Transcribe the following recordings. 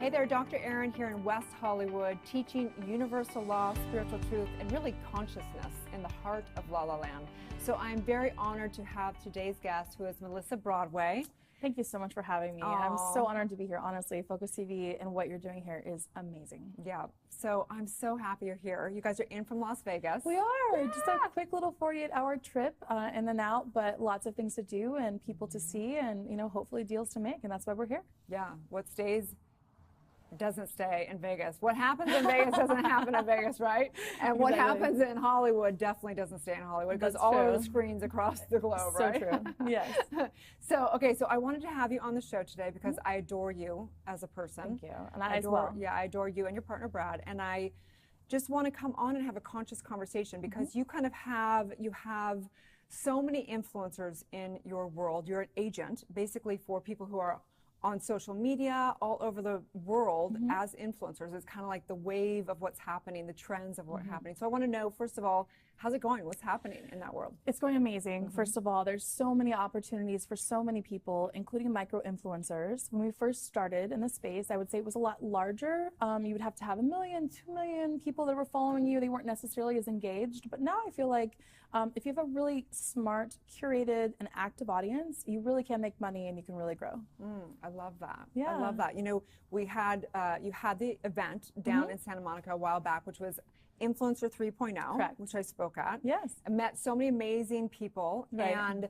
Hey there, Dr. Erin here in West Hollywood, teaching universal law, spiritual truth, and really consciousness in the heart of La La Land. So I'm very honored to have today's guest, who is Melissa Broadway. Thank you so much for having me. Aww. I'm so honored to be here. Honestly, Focus TV and what you're doing here is amazing. Yeah, so I'm so happy you're here. You guys are in from Las Vegas. We are. Just a quick little 48-hour trip in and out, but lots of things to do and people to see and, you know, hopefully deals to make, and that's why we're here. Yeah, what stays doesn't stay in Vegas. What happens in Vegas doesn't happen in Vegas, right? And what happens in Hollywood definitely doesn't stay in Hollywood. It goes all over the screens across the globe, right? So true. Yes. So, okay, so I wanted to have you on the show today because I adore you as a person. Thank you. And I as well. Yeah, I adore you and your partner, Brad. And I just want to come on and have a conscious conversation because you kind of have so many influencers in your world. You're an agent, basically, for people who are on social media all over the world as influencers. It's kind of like the wave of what's happening, the trends of what's happening. So I want to know, first of all, how's it going? What's happening in that world? It's going amazing. First of all, there's so many opportunities for so many people, including micro-influencers. When we first started in the space, I would say it was a lot larger. You would have to have 1 million, 2 million people that were following you. They weren't necessarily as engaged. But now I feel like if you have a really smart, curated, and active audience, you really can make money and you can really grow. I love that. Yeah. I love that. You know, we had, you had the event down in Santa Monica a while back, which was Influencer 3.0, Correct. which I spoke at. Yes. I met so many amazing people. Right. And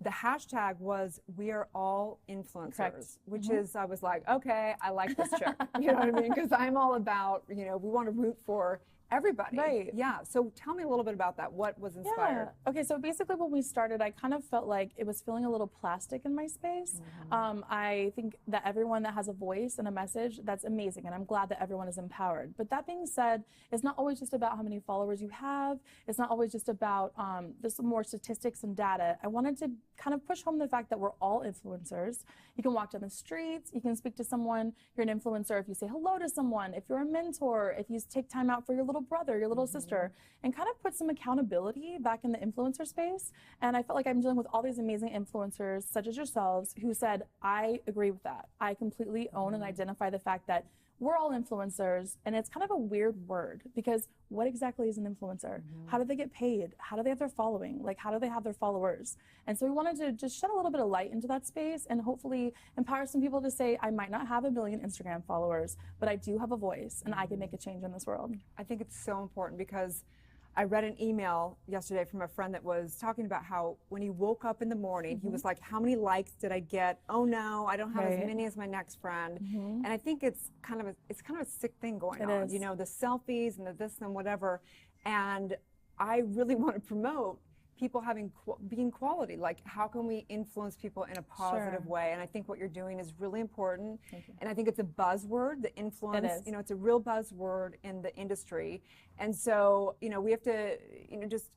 the hashtag was "We are all influencers," Correct. which is, I was like, okay, I like this chick. You know what I mean? Because I'm all about, you know, we want to root for everybody. Right. Yeah. So tell me a little bit about that. What was inspired? Yeah. Okay, so basically when we started, I kind of felt like it was feeling a little plastic in my space. I think that everyone that has a voice and a message, that's amazing, and I'm glad that everyone is empowered. But that being said, it's not always just about how many followers you have. It's not always just about just more statistics and data. I wanted to kind of push home the fact that we're all influencers. You can walk down the streets, you can speak to someone, you're an influencer if you say hello to someone, if you're a mentor, if you take time out for your little brother, your little sister, and kind of put some accountability back in the influencer space. And I felt like I'm dealing with all these amazing influencers, such as yourselves, who said, I agree with that. I completely own and identify the fact that we're all influencers, and it's kind of a weird word because what exactly is an influencer? How do they get paid? How do they have their following? Like, how do they have their followers? And so we wanted to just shed a little bit of light into that space and hopefully empower some people to say, I might not have 1 million Instagram followers, but I do have a voice and I can make a change in this world. I think it's so important because I read an email yesterday from a friend that was talking about how when he woke up in the morning, he was like, how many likes did I get? Oh no, I don't have as many as my next friend. And I think it's kind of a sick thing going on. Is. You know, the selfies and the this and whatever. And I really want to promote people being quality. Like, how can we influence people in a positive way? And I think what you're doing is really important. And I think it's a buzzword, the influence. You know, it's a real buzzword in the industry. And so, you know, we have to, you know, just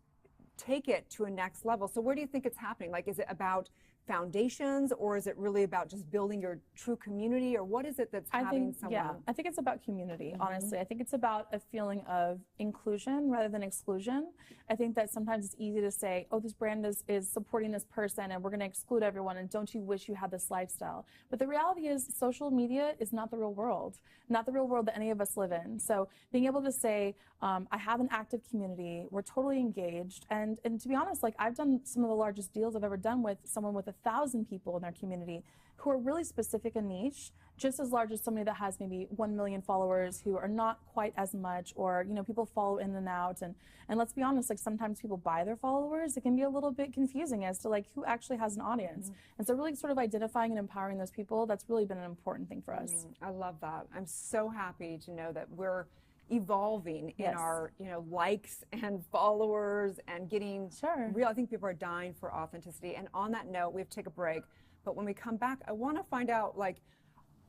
take it to a next level. So where do you think it's happening? Like, is it about foundations, or is it really about just building your true community, or what is it that's having someone? Yeah, I think it's about community, honestly. I think it's about a feeling of inclusion rather than exclusion. I think that sometimes it's easy to say, oh, this brand is supporting this person and we're going to exclude everyone, and don't you wish you had this lifestyle? But the reality is social media is not the real world, not the real world that any of us live in. So being able to say, I have an active community, we're totally engaged, and to be honest, like, I've done some of the largest deals I've ever done with someone with 1,000 people in their community who are really specific and niche, just as large as somebody that has maybe 1 million followers who are not quite as much, or, you know, people follow in and out. And let's be honest, like, sometimes people buy their followers. It can be a little bit confusing as to, like, who actually has an audience. And so really sort of identifying and empowering those people, that's really been an important thing for us. I love that. I'm so happy to know that we're evolving in our, you know, likes and followers and getting real. I think people are dying for authenticity. And on that note, we have to take a break. But when we come back, I want to find out, like,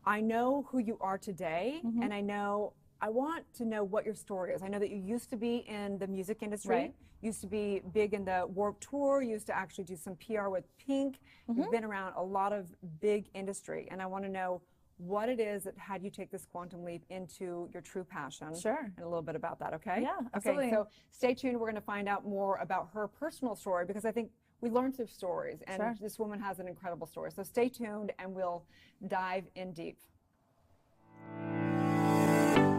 I know who you are today, and I want to know what your story is. I know that you used to be in the music industry, used to be big in the Warped Tour, used to actually do some PR with Pink. You've been around a lot of big industry, and I want to know what it is that had you take this quantum leap into your true passion. And a little bit about that, okay? Yeah, absolutely. Okay, so stay tuned. We're going to find out more about her personal story, because I think we learn through stories, and this woman has an incredible story. So stay tuned, and we'll dive in deep.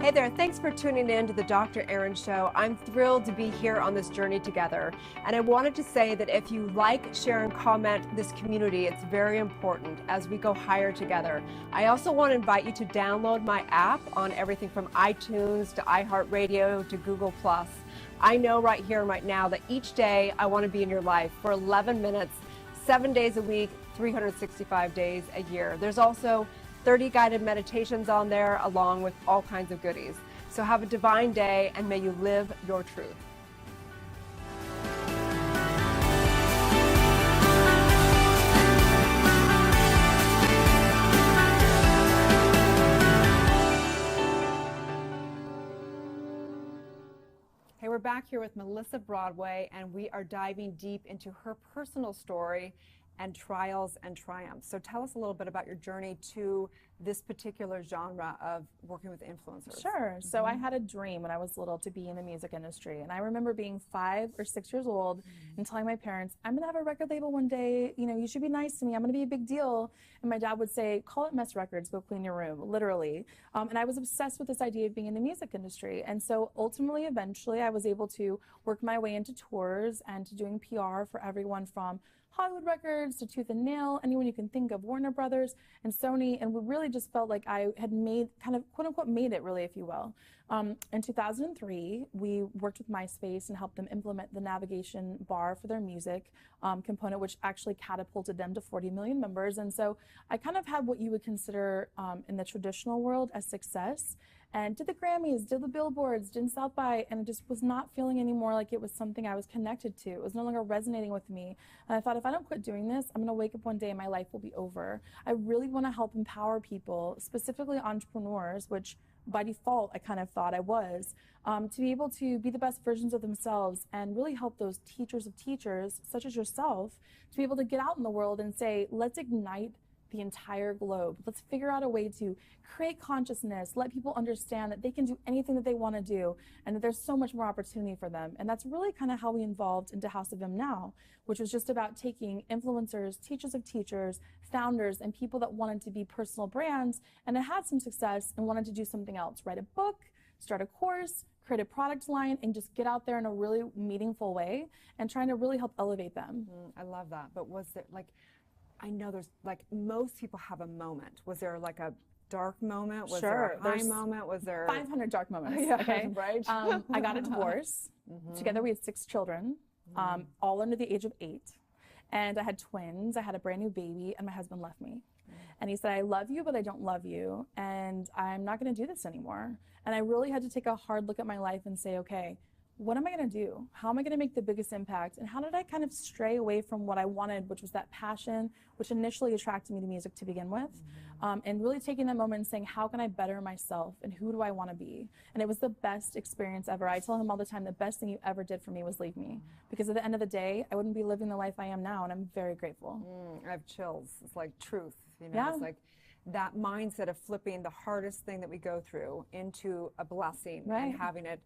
Hey there, thanks for tuning in to the Dr. Erin Show. I'm thrilled to be here on this journey together. And I wanted to say that if you like, share, and comment this community, it's very important as we go higher together. I also want to invite you to download my app on everything from iTunes to iHeartRadio to Google+. I know right here and right now that each day I want to be in your life for 11 minutes, 7 days a week, 365 days a year. There's also 30 guided meditations on there, along with all kinds of goodies. So have a divine day, and may you live your truth. Hey, we're back here with Melissa Broadway, and we are diving deep into her personal story and trials and triumphs. So tell us a little bit about your journey to this particular genre of working with influencers. Sure. So I had a dream when I was little to be in the music industry. And I remember being 5 or 6 years old and telling my parents, I'm going to have a record label one day. You know, you should be nice to me. I'm going to be a big deal. And my dad would say, call it Mess Records, go clean your room, literally. And I was obsessed with this idea of being in the music industry. And so ultimately, eventually, I was able to work my way into tours and to doing PR for everyone from Hollywood Records to Tooth and Nail, anyone you can think of, Warner Brothers and Sony, and we really just felt like I had made, kind of quote unquote made it really, if you will. In 2003, we worked with MySpace and helped them implement the navigation bar for their music component, which actually catapulted them to 40 million members. And so I kind of had what you would consider in the traditional world as success, and did the Grammys, did the billboards, did South by, and it just was not feeling anymore like it was something I was connected to. It was no longer resonating with me. And I thought, if I don't quit doing this, I'm gonna wake up one day and my life will be over. I really wanna help empower people, specifically entrepreneurs, which by default I kind of thought I was, to be able to be the best versions of themselves and really help those teachers of teachers, such as yourself, to be able to get out in the world and say, let's ignite the entire globe. Let's figure out a way to create consciousness, let people understand that they can do anything that they want to do, and that there's so much more opportunity for them. And that's really kind of how we evolved into House of M Now, which was just about taking influencers, teachers of teachers, founders, and people that wanted to be personal brands and that had some success and wanted to do something else, write a book, start a course, create a product line, and just get out there in a really meaningful way and trying to really help elevate them. I love that. But was there, like, I know there's, like, most people have a moment. Was there like a dark moment? Was there a high moment? Was there 500 dark moments? Yeah, okay, right. I got a divorce. Together we had 6 children, all under the age of 8, and I had twins. I had a brand new baby, and my husband left me. And he said, I love you, but I don't love you, and I'm not going to do this anymore. And I really had to take a hard look at my life and say, okay, what am I going to do? How am I going to make the biggest impact? And how did I kind of stray away from what I wanted, which was that passion, which initially attracted me to music to begin with, and really taking that moment and saying, how can I better myself and who do I want to be? And it was the best experience ever. I tell him all the time, the best thing you ever did for me was leave me. Because at the end of the day, I wouldn't be living the life I am now, and I'm very grateful. I have chills. It's like truth, you know, Yeah. It's like that mindset of flipping the hardest thing that we go through into a blessing and having it,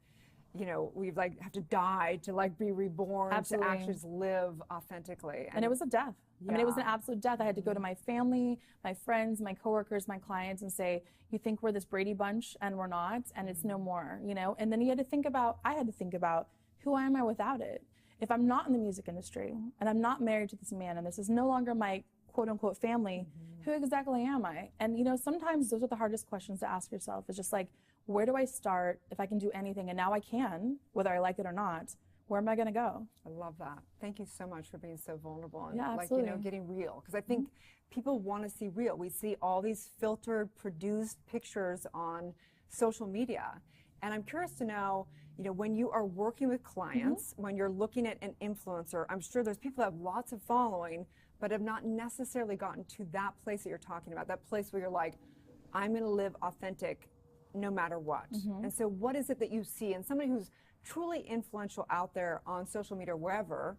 you know, we like have to die to like be reborn, Absolutely. to actually just live authentically. And it was a death. I mean, it was an Yeah. absolute death. I had to go to my family, my friends, my coworkers, my clients, and say, you think we're this Brady Bunch, and we're not, and it's no more, you know? And then I had to think about, who am I without it? If I'm not in the music industry, and I'm not married to this man, and this is no longer my quote unquote family, who exactly am I? And, you know, sometimes those are the hardest questions to ask yourself. It's just like, where do I start if I can do anything? And now I can, whether I like it or not. Where am I going to go? I love that. Thank you so much for being so vulnerable and Yeah, like, you know, absolutely. getting real. Because I think people want to see real. We see all these filtered, produced pictures on social media. And I'm curious to know, you know, when you are working with clients, when you're looking at an influencer, I'm sure there's people that have lots of following, but have not necessarily gotten to that place that you're talking about, that place where you're like, I'm going to live authentic no matter what. And so what is it that you see in somebody who's truly influential out there on social media or wherever,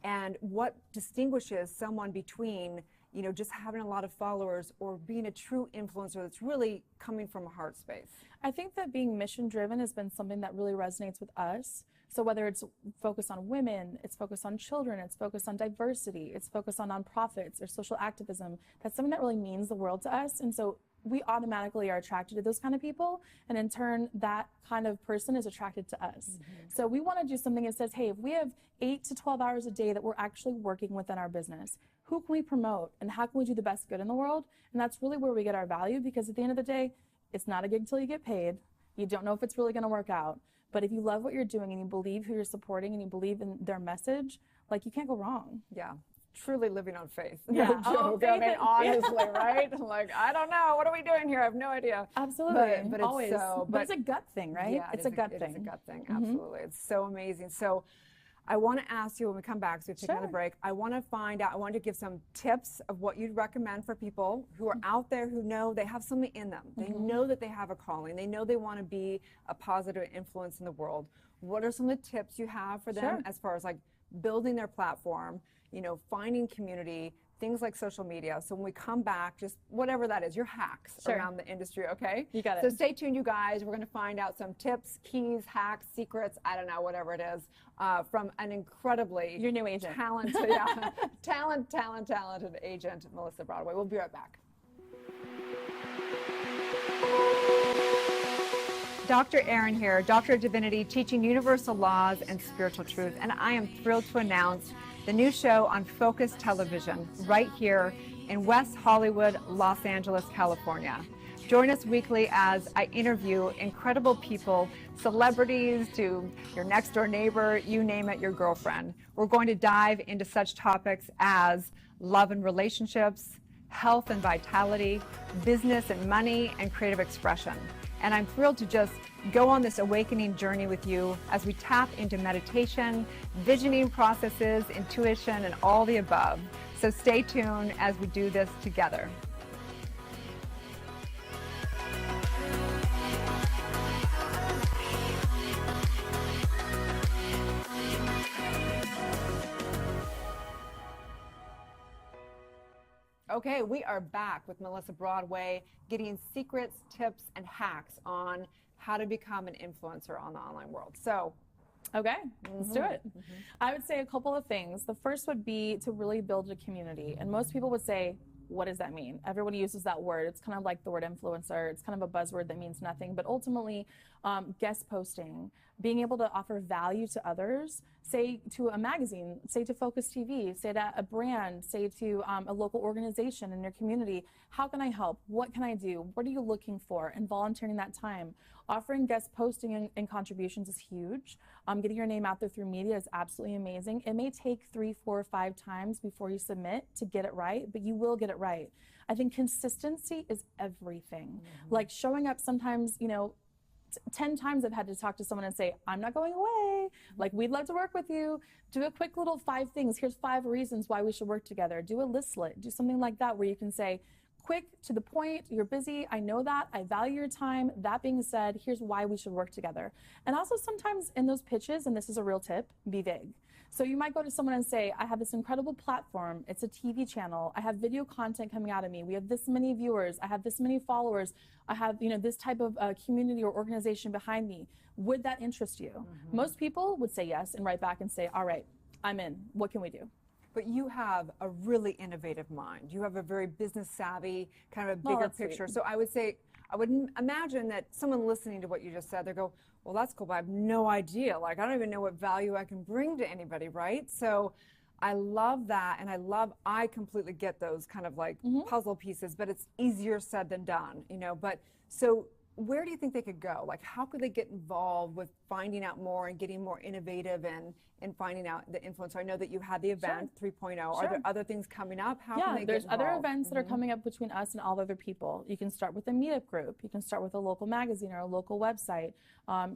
and what distinguishes someone between, you know, just having a lot of followers or being a true influencer that's really coming from a heart space? I think that being mission driven has been something that really resonates with us. So whether it's focused on women, it's focused on children, it's focused on diversity, it's focused on nonprofits or social activism, that's something that really means the world to us. And so we automatically are attracted to those kind of people. And in turn, that kind of person is attracted to us. So we want to do something that says, hey, if we have 8 to 12 hours a day that we're actually working within our business, who can we promote and how can we do the best good in the world? And that's really where we get our value, because at the end of the day, it's not a gig till you get paid. You don't know if it's really going to work out. But if you love what you're doing and you believe who you're supporting and you believe in their message, like, you can't go wrong. Yeah. Truly living on faith. Yeah. No joke. I mean, honestly, right? Like, I don't know. What are we doing here? I have no idea. Absolutely. But always. It's so, but it's a gut thing, right? Yeah, it's a gut thing. It's a gut thing. Absolutely. It's so amazing. So I want to ask you when we come back, so we've taken another break, I want to find out, I want to give some tips of what you'd recommend for people who are out there who know they have something in them. They know that they have a calling. They know they want to be a positive influence in the world. What are some of the tips you have for them as far as like building their platform, you know, finding community, things like social media? So when we come back, just whatever that is, your hacks around the industry, okay? You got it. So stay tuned, you guys. We're going to find out some tips, keys, hacks, secrets, I don't know, whatever it is, from an incredibly your new agent. talented agent, Melissa Broadway. We'll be right back. Dr. Erin here, Doctor of Divinity, teaching universal laws and spiritual truth. And I am thrilled to announce the new show on Focus Television right here in West Hollywood, Los Angeles, California. Join us weekly as I interview incredible people, celebrities to your next door neighbor, you name it, your girlfriend. We're going to dive into such topics as love and relationships, health and vitality, business and money, and creative expression. And I'm thrilled to just go on this awakening journey with you as we tap into meditation, visioning processes, intuition, and all the above. So stay tuned as we do this together. Okay, we are back with Melissa Broadway, getting secrets, tips, and hacks on how to become an influencer on the online world. So, okay, let's do it. I would say a couple of things. The first would be to really build a community. And most people would say, what does that mean? Everyone uses that word. It's kind of like the word influencer. It's kind of a buzzword that means nothing. But ultimately, guest posting, being able to offer value to others, say to a magazine, say to Focus TV, say to a brand, say to a local organization in your community, how can I help? What can I do? What are you looking for? And volunteering that time. Offering guest posting and contributions is huge. Getting your name out there through media is absolutely amazing. It may take 3, 4, 5 times before you submit to get it right, but you will get it right. I think consistency is everything. Like showing up sometimes, you know, 10 times I've had to talk to someone and say, I'm not going away. Like, we'd love to work with you. Do a quick little 5 things. Here's 5 reasons why we should work together. Do a listlet. Do something like that where you can say, quick, to the point, you're busy, I know that, I value your time. That being said, here's why we should work together. And also sometimes in those pitches, and this is a real tip, be vague. So you might go to someone and say, I have this incredible platform, it's a TV channel, I have video content coming out of me, we have this many viewers, I have this many followers, I have, you know, this type of community or organization behind me. Would that interest you? Most people would say yes and write back and say, all right, I'm in, what can we do? But you have a really innovative mind. You have a very business savvy, kind of a bigger picture. Sweet. So I would say, I would imagine that someone listening to what you just said, they go, well, that's cool, but I have no idea. Like, I don't even know what value I can bring to anybody, right? So I love that. And I completely get those kind of like puzzle pieces, but it's easier said than done, you know? But so where do you think they could go? Like, how could they get involved with finding out more and getting more innovative and finding out the influencer? I know that you had the event 3.0. Are there other things coming up? How can they get involved? Other events that are coming up between us and all other people. You can start with a meetup group. You can start with a local magazine or a local website.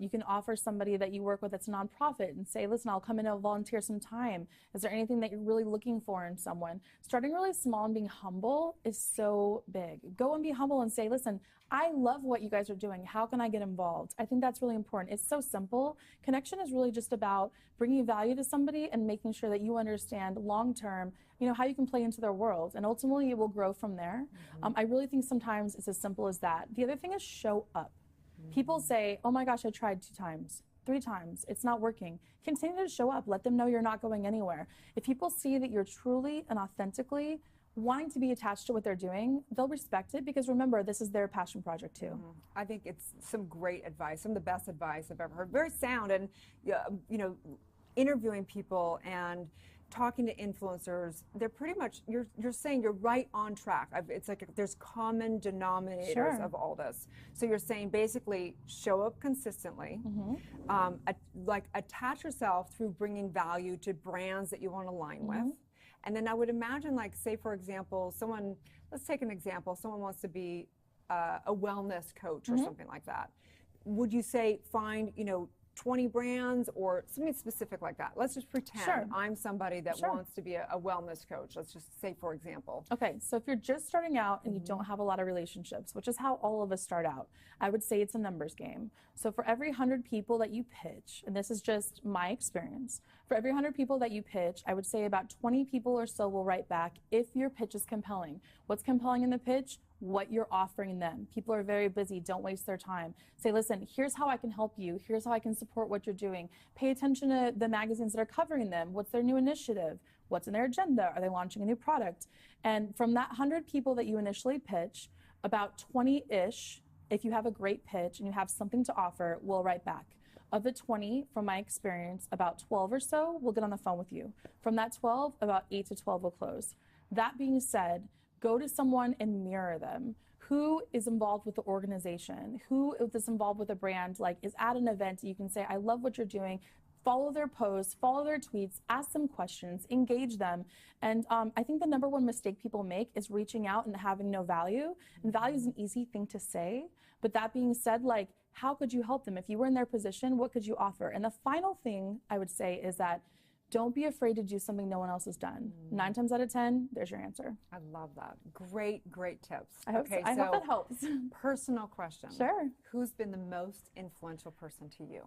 You can offer somebody that you work with that's a nonprofit and say, listen, I'll come in and volunteer some time. Is there anything that you're really looking for in someone? Starting really small and being humble is so big. Go and be humble and say, listen, I love what you guys are doing. How can I get involved? I think that's really important. It's so simple. Connection is really just about bringing value to somebody and making sure that you understand long-term, you know, how you can play into their world. And ultimately, it will grow from there. I really think sometimes it's as simple as that. The other thing is show up. People say, oh my gosh, I tried 2 times, 3 times. It's not working. Continue to show up. Let them know you're not going anywhere. If people see that you're truly and authentically wanting to be attached to what they're doing, they'll respect it because remember, this is their passion project too. I think it's some great advice, some of the best advice I've ever heard. Very sound, and you know, interviewing people and talking to influencers, they're pretty much, you're saying you're right on track. It's like there's common denominators of all this. So you're saying basically show up consistently, like attach yourself through bringing value to brands that you want to align with. And then I would imagine, like, say, for example, let's take an example, someone wants to be a wellness coach or something like that. Would you say find, 20 brands or something specific like that? Let's just pretend I'm somebody that wants to be a wellness coach. Let's just say, for example. Okay, so if you're just starting out and you don't have a lot of relationships, which is how all of us start out, I would say it's a numbers game. So for every 100 people that you pitch, and this is just my experience, for every 100 people that you pitch, I would say about 20 people or so will write back if your pitch is compelling. What's compelling in the pitch? What you're offering them. People are very busy. Don't waste their time. Say, listen, here's how I can help you. Here's how I can support what you're doing. Pay attention to the magazines that are covering them. What's their new initiative? What's in their agenda? Are they launching a new product? And from that 100 people that you initially pitch, about 20-ish, if you have a great pitch and you have something to offer, will write back. Of the 20, from my experience, about 12 or so will get on the phone with you. From that 12, about 8 to 12 will close. That being said, go to someone and mirror them. Who is involved with the organization? Who is involved with a brand? Like, is at an event, you can say, I love what you're doing. Follow their posts, follow their tweets, ask them questions, engage them. And I think the number one mistake people make is reaching out and having no value. And value is an easy thing to say. But that being said, like, how could you help them? If you were in their position, what could you offer? And the final thing I would say is that don't be afraid to do something no one else has done. 9 times out of 10, there's your answer. I love that. Great tips. I hope so. I hope that helps. Personal question. Sure. Who's been the most influential person to you?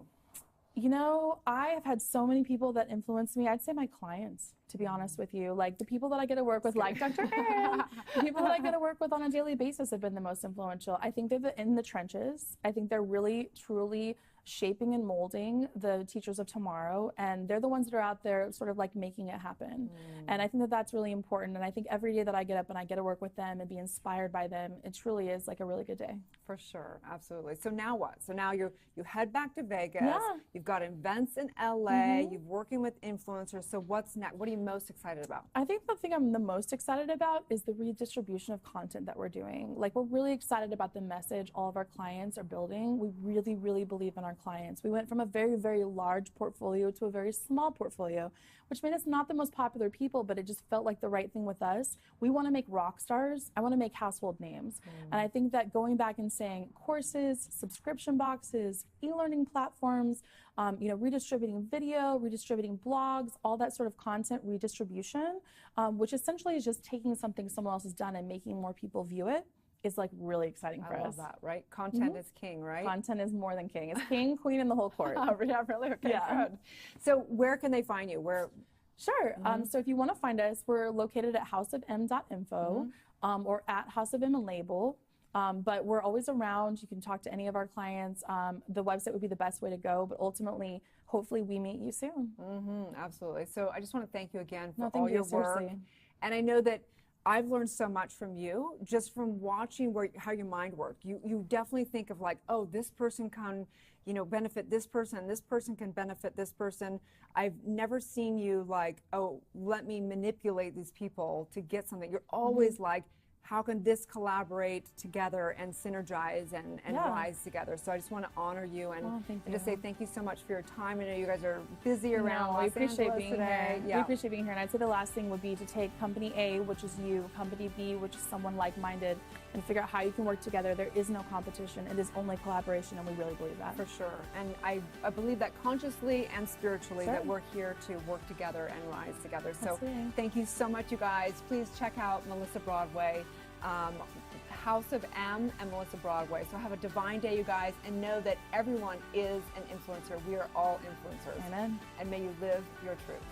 I have had so many people that influence me. I'd say my clients, to be honest with you. Like the people that I get to work with, like Dr. Erin, the people that I get to work with on a daily basis have been the most influential. I think they're in the trenches. I think they're really, truly shaping and molding the teachers of tomorrow, and they're the ones that are out there sort of like making it happen. And I think that that's really important, and I think every day that I get up and I get to work with them and be inspired by them, it truly is like a really good day. For sure, absolutely. So now what? So now you head back to Vegas, you've got events in LA, you're working with influencers, so what's next? What are you most excited about? I think the thing I'm the most excited about is the redistribution of content that we're doing. Like, we're really excited about the message all of our clients are building. We really, really believe in our clients. We went from a very, very large portfolio to a very small portfolio, which made us not the most popular people, but it just felt like the right thing with us. We want to make rock stars. I want to make household names. And I think that going back and saying courses, subscription boxes, e-learning platforms, redistributing video, redistributing blogs, all that sort of content redistribution, which essentially is just taking something someone else has done and making more people view it, is like really exciting for us. I love that, right? Content is king, right? Content is more than king. It's king, queen, and the whole court. Oh, yeah, really? Okay, good. So where can they find you? Sure. So if you want to find us, we're located at houseofm.info or at House of M and Label. But we're always around. You can talk to any of our clients. The website would be the best way to go, but ultimately, hopefully we meet you soon. Absolutely. So I just want to thank you again for all your work. Seriously. And I know that I've learned so much from you just from watching how your mind works. You definitely think of like, oh, this person can, benefit this person can benefit this person. I've never seen you like, oh, let me manipulate these people to get something. You're always like, how can this collaborate together and synergize and rise together? So I just want to honor you and just say thank you so much for your time. I know you guys are busy around Los Angeles today. We appreciate being here. And I'd say the last thing would be to take company A, which is you, company B, which is someone like-minded, and figure out how you can work together. There is no competition. It is only collaboration, and we really believe that. For sure. And I believe that consciously and spiritually that we're here to work together and rise together. So thank you so much, you guys. Please check out Melissa Broadway. House of M and Melissa Broadway. So have a divine day, you guys, and know that everyone is an influencer. We are all influencers. Amen. And may you live your truth.